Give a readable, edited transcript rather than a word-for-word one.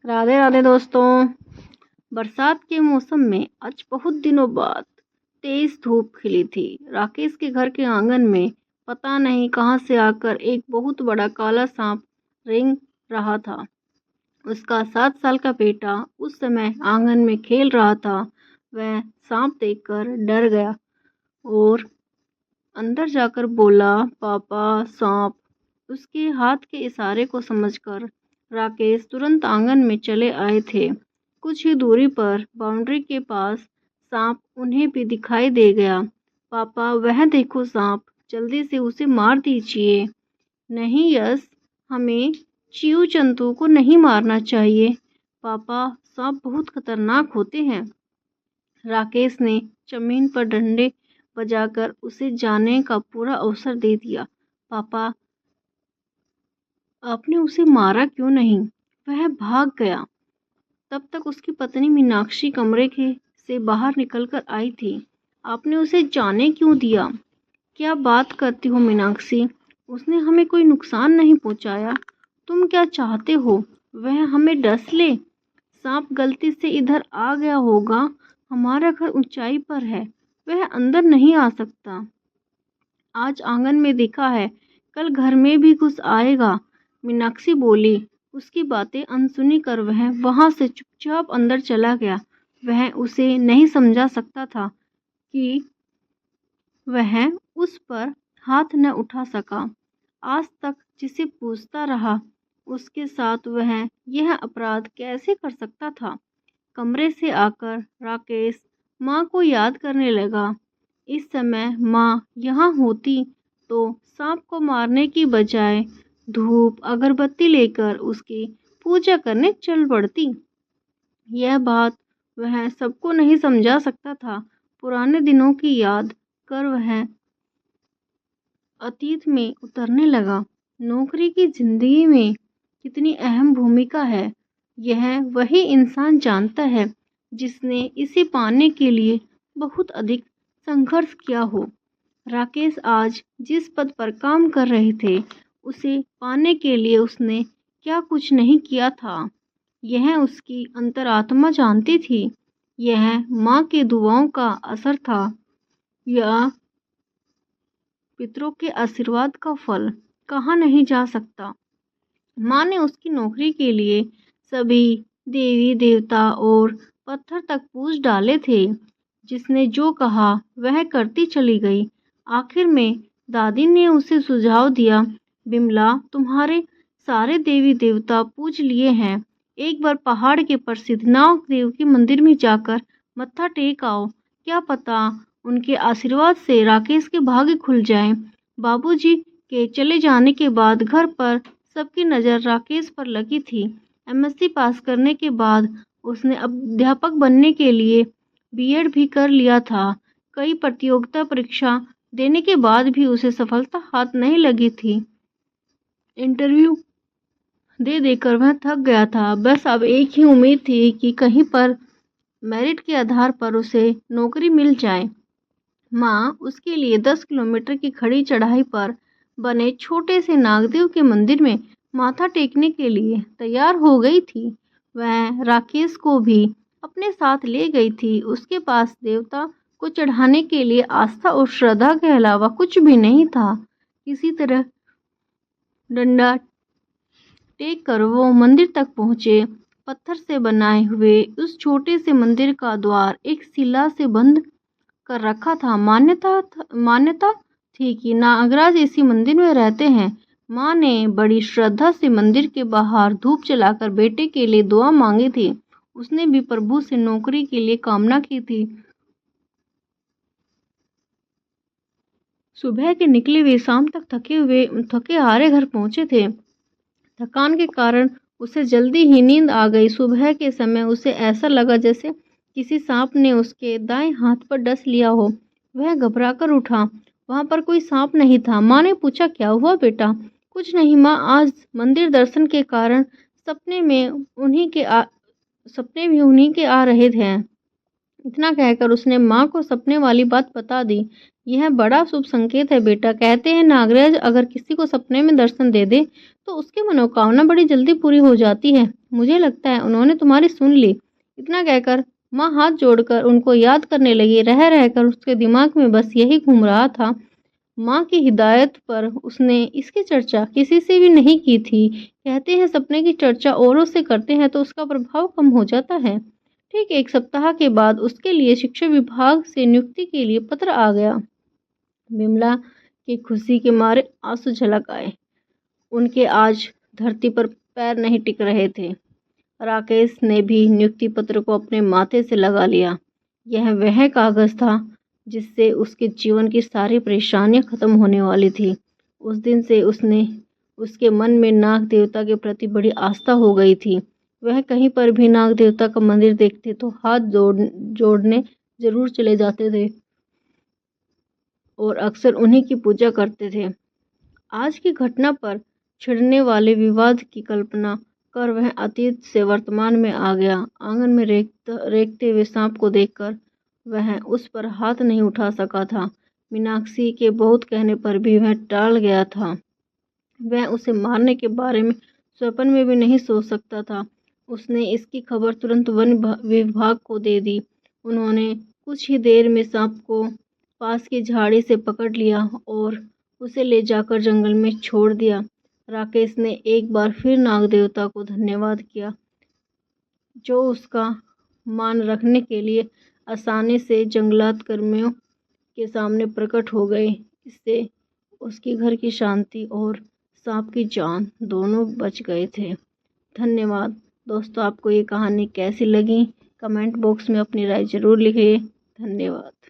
राधे राधे दोस्तों। बरसात के मौसम में आज बहुत दिनों बाद तेज धूप खिली थी। राकेश के घर के आंगन में पता नहीं कहां से आकर एक बहुत बड़ा काला सांप रेंग रहा था। उसका 7 साल का बेटा उस समय आंगन में खेल रहा था। वह सांप देखकर डर गया और अंदर जाकर बोला, पापा सांप। उसके हाथ के इशारे को समझकर राकेश तुरंत आंगन में चले आए थे। कुछ ही दूरी पर बाउंड्री के पास सांप उन्हें भी दिखाई दे गया। पापा वह देखो सांप, जल्दी से उसे मार दीजिए। नहीं यश, हमें जीव जंतु को नहीं मारना चाहिए पापा, सांप बहुत खतरनाक होते हैं। राकेश ने जमीन पर डंडे बजाकर उसे जाने का पूरा अवसर दे दिया। पापा, आपने उसे मारा क्यों नहीं? वह भाग गया। तब तक उसकी पत्नी मीनाक्षी कमरे के से बाहर निकलकर आई थी। आपने उसे जाने क्यों दिया? क्या बात करती हो मीनाक्षी? उसने हमें कोई नुकसान नहीं पहुंचाया। तुम क्या चाहते हो वह हमें डस ले? सांप गलती से इधर आ गया होगा। हमारा घर ऊंचाई पर है, वह अंदर नहीं आ सकता। आज आंगन में देखा है, कल घर में भी घुस आएगा। मीनाक्षी बोली। उसकी बातें अनसुनी कर वह वहां से चुपचाप अंदर चला गया। वह उसे नहीं समझा सकता था कि वह उस पर हाथ न उठा सका। आज तक जिसे पूछता रहा, उसके साथ वह यह अपराध कैसे कर सकता था? कमरे से आकर राकेश माँ को याद करने लगा। इस समय माँ यहाँ होती तो सांप को मारने की बजाय धूप अगरबत्ती लेकर उसकी पूजा करने चल पड़ती। यह बात वह सबको नहीं समझा सकता था। पुराने दिनों की याद कर वह अतीत में उतरने लगा। नौकरी की जिंदगी में कितनी अहम भूमिका है, यह वही इंसान जानता है जिसने इसे पाने के लिए बहुत अधिक संघर्ष किया हो। राकेश आज जिस पद पर काम कर रहे थे, उसे पाने के लिए उसने क्या कुछ नहीं किया था, यह उसकी अंतरात्मा जानती थी। यह माँ के दुआओं का असर था या पितरों के आशीर्वाद का फल, कहा नहीं जा सकता। माँ ने उसकी नौकरी के लिए सभी देवी देवता और पत्थर तक पूज डाले थे। जिसने जो कहा वह करती चली गई। आखिर में दादी ने उसे सुझाव दिया, बिमला तुम्हारे सारे देवी देवता पूज लिए हैं, एक बार पहाड़ के प्रसिद्ध नाग देव के मंदिर में जाकर मत्था टेक आओ। क्या पता उनके आशीर्वाद से राकेश के भाग्य खुल जाए। बाबूजी के चले जाने के बाद घर पर सबकी नज़र राकेश पर लगी थी। एमएससी पास करने के बाद उसने अध्यापक बनने के लिए बीएड भी कर लिया था। कई प्रतियोगिता परीक्षा देने के बाद भी उसे सफलता हाथ नहीं लगी थी। इंटरव्यू दे देकर वह थक गया था। बस अब एक ही उम्मीद थी कि कहीं पर मेरिट के आधार पर उसे नौकरी मिल जाए। माँ उसके लिए 10 किलोमीटर की खड़ी चढ़ाई पर बने छोटे से नागदेव के मंदिर में माथा टेकने के लिए तैयार हो गई थी। वह राकेश को भी अपने साथ ले गई थी। उसके पास देवता को चढ़ाने के लिए आस्था और श्रद्धा के अलावा कुछ भी नहीं था। किसी तरह डंडा टेक कर वो मंदिर तक पहुँचे। पत्थर से बनाए हुए उस छोटे से मंदिर का द्वार एक शिला से बंद कर रखा था। मान्यता थी कि नागराज इसी मंदिर में रहते हैं। माँ ने बड़ी श्रद्धा से मंदिर के बाहर धूप जलाकर बेटे के लिए दुआ मांगी थी। उसने भी प्रभु से नौकरी के लिए कामना की थी। सुबह के निकले हुए शाम तक थके हारे घर पहुंचे थे। थकान के कारण उसे जल्दी ही नींद आ गई। सुबह के समय उसे ऐसा लगा जैसे किसी सांप ने उसके दाएं हाथ पर डस लिया हो। वह घबराकर उठा। वहां पर कोई सांप नहीं था। माँ ने पूछा, क्या हुआ बेटा? कुछ नहीं माँ, आज मंदिर दर्शन के कारण सपने भी उन्हीं के आ रहे थे। इतना कहकर उसने माँ को सपने वाली बात बता दी। यह बड़ा शुभ संकेत है बेटा। कहते हैं नागराज अगर किसी को सपने में दर्शन दे दे तो उसकी मनोकामना बड़ी जल्दी पूरी हो जाती है। मुझे लगता है उन्होंने तुम्हारी सुन ली। इतना कहकर माँ हाथ जोड़कर उनको याद करने लगी। रह रहकर उसके दिमाग में बस यही घूम रहा था। माँ की हिदायत पर उसने इसकी चर्चा किसी से भी नहीं की थी। कहते हैं सपने की चर्चा औरों से करते हैं तो उसका प्रभाव कम हो जाता है। ठीक 1 सप्ताह के बाद उसके लिए शिक्षा विभाग से नियुक्ति के लिए पत्र आ गया। विमला की खुशी के मारे आंसू झलक आए। उनके आज धरती पर पैर नहीं टिक रहे थे। राकेश ने भी नियुक्ति पत्र को अपने माथे से लगा लिया। यह वह कागज था जिससे उसके जीवन की सारी परेशानियां खत्म होने वाली थी। उस दिन से उसके मन में नाग देवता के प्रति बड़ी आस्था हो गई थी। वह कहीं पर भी नाग देवता का मंदिर देखते तो हाथ जोड़ने जरूर चले जाते थे और अक्सर उन्हीं की पूजा करते थे। आज की घटना पर छिड़ने वाले विवाद की कल्पना कर वह अतीत से वर्तमान में आ गया। आंगन में रेंगते हुए सांप को देखकर वह उस पर हाथ नहीं उठा सका था। मीनाक्षी के बहुत कहने पर भी वह टाल गया था। वह उसे मारने के बारे में स्वप्न में भी नहीं सोच सकता था। उसने इसकी खबर तुरंत वन विभाग को दे दी। उन्होंने कुछ ही देर में सांप को पास की झाड़ी से पकड़ लिया और उसे ले जाकर जंगल में छोड़ दिया। राकेश ने एक बार फिर नाग देवता को धन्यवाद किया जो उसका मान रखने के लिए आसानी से जंगलात कर्मियों के सामने प्रकट हो गए। इससे उसके घर की शांति और सांप की जान दोनों बच गए थे। धन्यवाद दोस्तों। आपको ये कहानी कैसी लगी कमेंट बॉक्स में अपनी राय जरूर लिखिए। धन्यवाद।